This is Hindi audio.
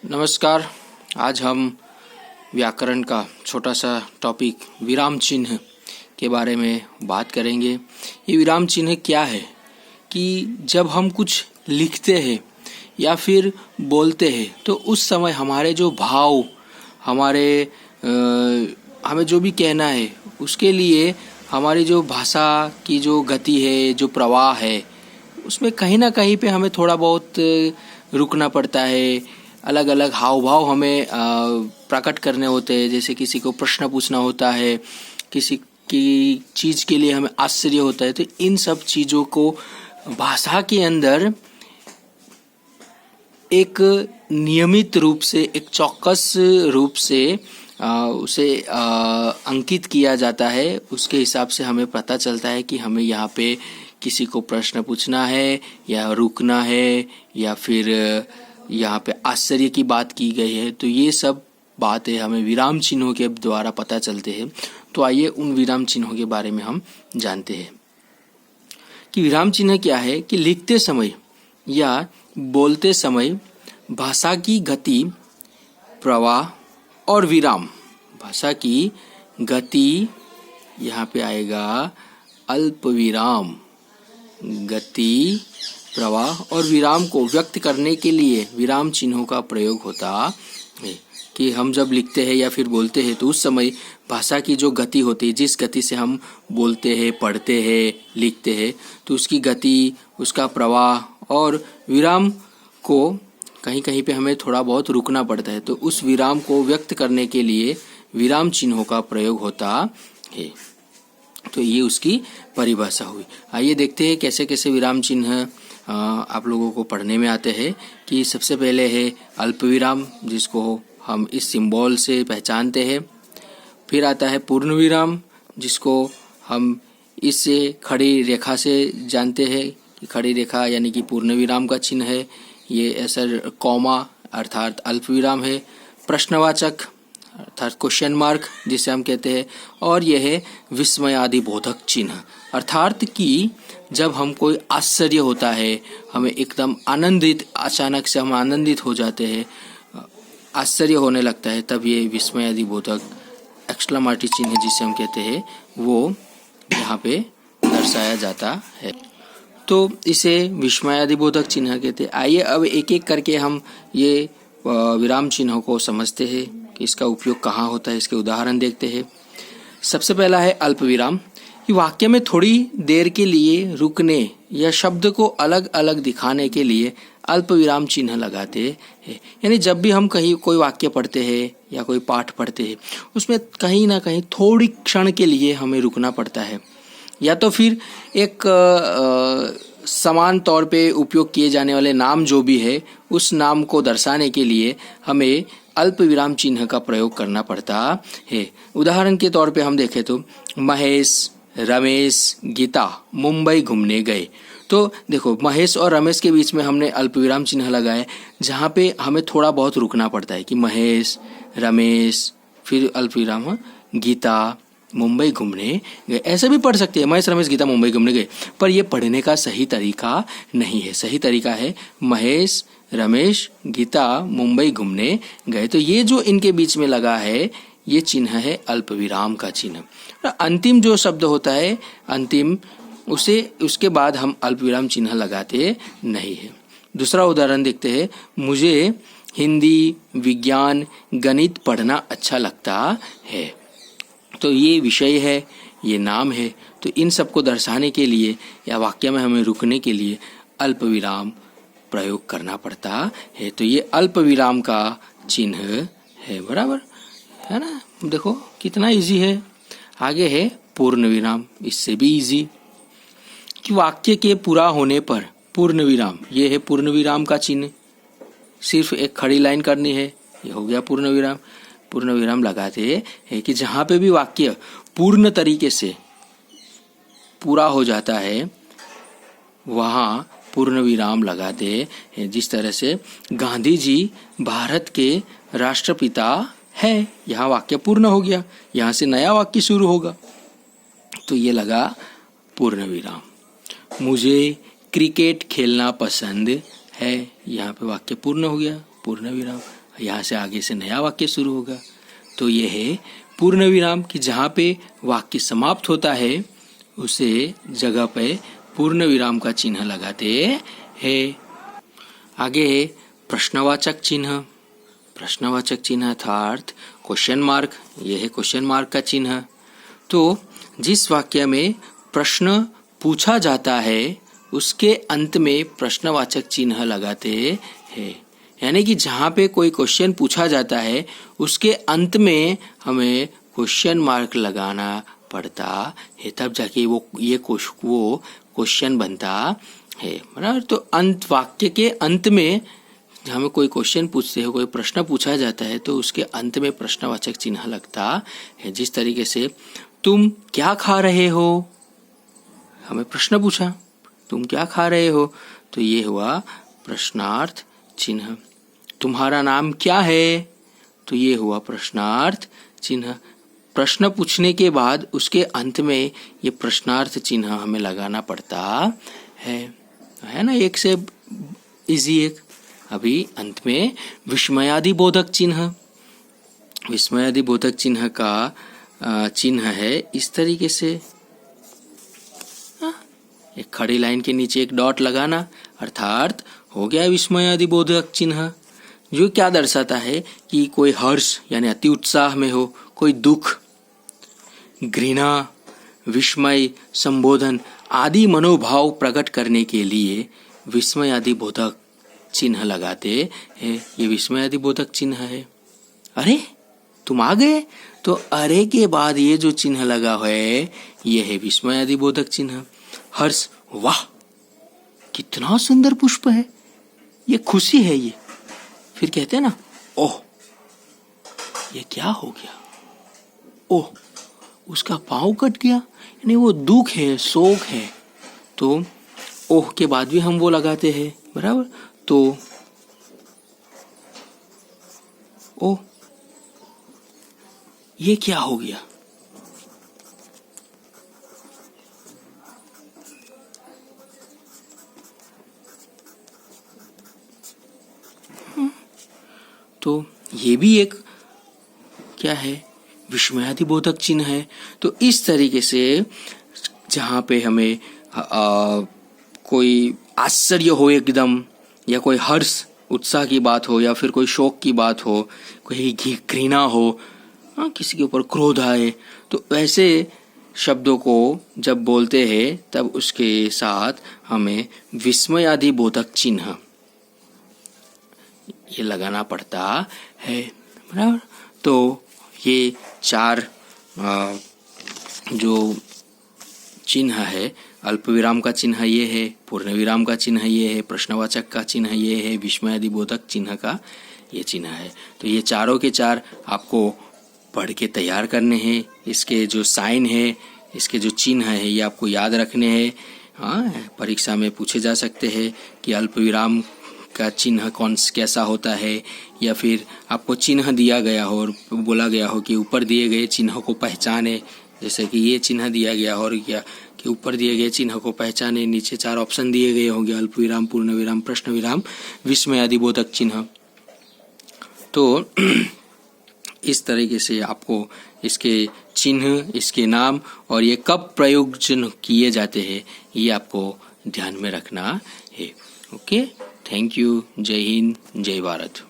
नमस्कार। आज हम व्याकरण का छोटा सा टॉपिक विराम चिन्ह के बारे में बात करेंगे। ये विराम चिन्ह क्या है कि जब हम कुछ लिखते हैं या फिर बोलते हैं तो उस समय हमारे जो भाव हमें जो भी कहना है उसके लिए हमारी जो भाषा की जो गति है, जो प्रवाह है, उसमें कहीं ना कहीं पे हमें थोड़ा बहुत रुकना पड़ता है। अलग अलग हाव भाव हमें प्रकट करने होते हैं। जैसे किसी को प्रश्न पूछना होता है, किसी की चीज़ के लिए हमें आश्चर्य होता है। तो इन सब चीज़ों को भाषा के अंदर एक नियमित रूप से, एक चौकस रूप से उसे अंकित किया जाता है। उसके हिसाब से हमें पता चलता है कि हमें यहाँ पे किसी को प्रश्न पूछना है या रुकना है या फिर यहाँ पे आश्चर्य की बात की गई है। तो ये सब बातें हमें विराम चिन्हों के द्वारा पता चलते हैं। तो आइए उन विराम चिन्हों के बारे में हम जानते हैं कि विराम चिन्ह क्या है। कि लिखते समय या बोलते समय भाषा की गति, प्रवाह और विराम, भाषा की गति, यहाँ पे आएगा अल्प विराम, गति, प्रवाह और विराम को व्यक्त करने के लिए विराम चिन्हों का प्रयोग होता है। कि हम जब लिखते हैं या फिर बोलते हैं तो उस समय भाषा की जो गति होती है, जिस गति से हम बोलते हैं, पढ़ते हैं, लिखते हैं, तो उसकी गति, उसका प्रवाह और विराम को कहीं कहीं पे हमें थोड़ा बहुत रुकना पड़ता है। तो उस विराम को व्यक्त करने के लिए विराम चिन्हों का प्रयोग होता है। तो ये उसकी परिभाषा हुई। आइए देखते हैं कैसे कैसे विराम चिन्ह आप लोगों को पढ़ने में आते हैं। कि सबसे पहले है अल्प विराम, जिसको हम इस सिंबल से पहचानते हैं। फिर आता है पूर्ण विराम, जिसको हम इस खड़ी रेखा से जानते हैं कि खड़ी रेखा यानी कि पूर्ण विराम का चिन्ह है। ये ऐसा कॉमा अर्थात अल्प विराम है। प्रश्नवाचक अर्थात क्वेश्चन मार्क जिसे हम कहते हैं। और यह है विस्मयादि बोधक चिन्ह, अर्थात कि जब हम कोई आश्चर्य होता है, हमें एकदम आनंदित, अचानक से हम आनंदित हो जाते हैं, आश्चर्य होने लगता है, तब ये विस्मयादि बोधक एक्सक्लेमेटरी चिन्ह जिसे हम कहते हैं वो यहाँ पे दर्शाया जाता है। तो इसे विस्मयादि बोधक चिन्ह कहते हैं। आइए अब एक एक करके हम ये विराम चिन्हों को समझते हैं कि इसका उपयोग कहाँ होता है। इसके उदाहरण देखते हैं। सबसे पहला है अल्प विराम। कि वाक्य में थोड़ी देर के लिए रुकने या शब्द को अलग अलग दिखाने के लिए अल्प विराम चिन्ह लगाते हैं। यानी जब भी हम कहीं कोई वाक्य पढ़ते हैं या कोई पाठ पढ़ते हैं, उसमें कहीं ना कहीं थोड़ी क्षण के लिए हमें रुकना पड़ता है। या तो फिर एक समान तौर पे उपयोग किए जाने वाले नाम जो भी है, उस नाम को दर्शाने के लिए हमें अल्प विराम चिन्ह का प्रयोग करना पड़ता है। उदाहरण के तौर पे हम देखें तो महेश, रमेश, गीता मुंबई घूमने गए। तो देखो, महेश और रमेश के बीच में हमने अल्प विराम चिन्ह लगाए, जहाँ पे हमें थोड़ा बहुत रुकना पड़ता है कि महेश, रमेश, फिर अल्प विराम, गीता मुंबई घूमने गए। ऐसे भी पढ़ सकते हैं, महेश, रमेश, गीता मुंबई घूमने गए, पर यह पढ़ने का सही तरीका नहीं है। सही तरीका है महेश, रमेश, गीता मुंबई घूमने गए। तो ये जो इनके बीच में लगा है, ये चिन्ह है अल्प विराम का चिन्ह। अंतिम जो शब्द होता है, अंतिम, उसके बाद हम अल्प विराम चिन्ह लगाते नहीं है। दूसरा उदाहरण देखते हैं। मुझे हिंदी, विज्ञान, गणित पढ़ना अच्छा लगता है। तो ये विषय है, ये नाम है। तो इन सबको दर्शाने के लिए या वाक्य में हमें रुकने के लिए अल्प विराम प्रयोग करना पड़ता है। तो ये अल्प विराम का चिन्ह है, बराबर है ना। देखो कितना इजी है। आगे है पूर्ण विराम, इससे भी इजी। कि वाक्य के पूरा होने पर पूर्ण विराम, ये है पूर्ण विराम का चिन्ह। सिर्फ एक खड़ी लाइन करनी है, ये हो गया पूर्ण विराम। पूर्ण विराम लगाते हैं कि जहाँ पे भी वाक्य पूर्ण तरीके से पूरा हो जाता है, वहाँ पूर्ण विराम लगाते हैं। जिस तरह से गांधी जी भारत के राष्ट्रपिता है, यहाँ वाक्य पूर्ण हो गया, यहाँ से नया वाक्य शुरू होगा, तो ये लगा पूर्ण विराम। मुझे क्रिकेट खेलना पसंद है, यहाँ पे वाक्य पूर्ण हो गया, पूर्ण विराम। यहाँ से आगे से नया वाक्य शुरू होगा। तो ये है पूर्ण विराम, कि जहाँ पे वाक्य समाप्त होता है उसे जगह पे पूर्ण विराम का चिन्ह लगाते हैं। आगे है प्रश्नवाचक चिन्ह। प्रश्नवाचक चिन्ह अर्थात क्वेश्चन मार्क, यह है क्वेश्चन मार्क का चिन्ह। तो जिस वाक्य में प्रश्न पूछा जाता है उसके अंत में प्रश्नवाचक चिन्ह लगाते हैं। यानी कि जहाँ पे कोई क्वेश्चन पूछा जाता है उसके अंत में हमें क्वेश्चन मार्क लगाना पड़ता है, तब जाके वो क्वेश्चन बनता है, बराबर। तो अंत वाक्य के अंत में हमें कोई क्वेश्चन पूछते हो, कोई प्रश्न पूछा जाता है तो उसके अंत में प्रश्नवाचक चिन्ह लगता है। जिस तरीके से तुम क्या खा रहे हो, हमें प्रश्न पूछा तुम क्या खा रहे हो, तो ये हुआ प्रश्नार्थ चिन्ह। तुम्हारा नाम क्या है, तो ये हुआ प्रश्नार्थ चिन्ह। प्रश्न पूछने के बाद उसके अंत में ये प्रश्नार्थ चिन्ह हमें लगाना पड़ता है ना, एक से इजी एक। अभी अंत में विस्मयादि बोधक चिन्ह। विस्मयादि बोधक चिन्ह का चिन्ह है इस तरीके से, एक खड़ी लाइन के नीचे एक डॉट लगाना, अर्थात हो गया विस्मयादि बोधक चिन्ह, जो क्या दर्शाता है कि कोई हर्ष यानी अति उत्साह में हो, कोई दुख, घृणा, विस्मय, संबोधन आदि मनोभाव प्रकट करने के लिए विस्मयादि बोधक चिन्ह लगाते हैं। ये विस्मयादि बोधक चिन्ह है। अरे तुम आ गए, तो अरे के बाद ये जो चिन्ह लगा है ये है विस्मयादि बोधक चिन्ह। हर्ष, वाह कितना सुंदर पुष्प है, ये खुशी है ये। फिर कहते हैं ना, ओह ये क्या हो गया, ओह उसका पाँव कट गया, यानी वो दुख है, शोक है। तो ओह के बाद भी हम वो लगाते हैं, बराबर। तो ओह ये क्या हो गया, तो ये भी एक क्या है, विस्मयादि बोधक चिन्ह है। तो इस तरीके से जहाँ पे हमें कोई आश्चर्य हो एकदम, या कोई हर्ष उत्साह की बात हो, या फिर कोई शोक की बात हो, कोई घृणा हो, किसी के ऊपर क्रोध आए, तो ऐसे शब्दों को जब बोलते हैं तब उसके साथ हमें विस्मयादि बोधक चिन्ह ये लगाना पड़ता है, बराबर। तो ये चार जो चिन्ह है, अल्प विराम का चिन्ह ये है, पूर्ण विराम का चिन्ह ये है, प्रश्नवाचक का चिन्ह ये है, विस्मयादि बोधक चिन्ह का ये चिन्ह है। तो ये चारों के चार आपको पढ़ के तैयार करने हैं। इसके जो साइन है, इसके जो चिन्ह है, ये आपको याद रखने हैं। हाँ, परीक्षा में पूछे जा सकते हैं कि अल्प विराम का चिन्ह कैसा होता है, या फिर आपको चिन्ह दिया गया हो और बोला गया हो कि ऊपर दिए गए चिन्हों को पहचाने, जैसे कि ये चिन्ह दिया गया हो और क्या कि ऊपर दिए गए चिन्ह को पहचाने। नीचे चार ऑप्शन दिए गए होंगे, अल्प विराम, पूर्ण विराम, प्रश्न विराम, विस्मयादि बोधक चिन्ह। तो इस तरीके से आपको इसके चिन्ह, इसके नाम और ये कब प्रयोजन किए जाते हैं ये आपको ध्यान में रखना है। Okay, thank you. जय हिंद, जय भारत।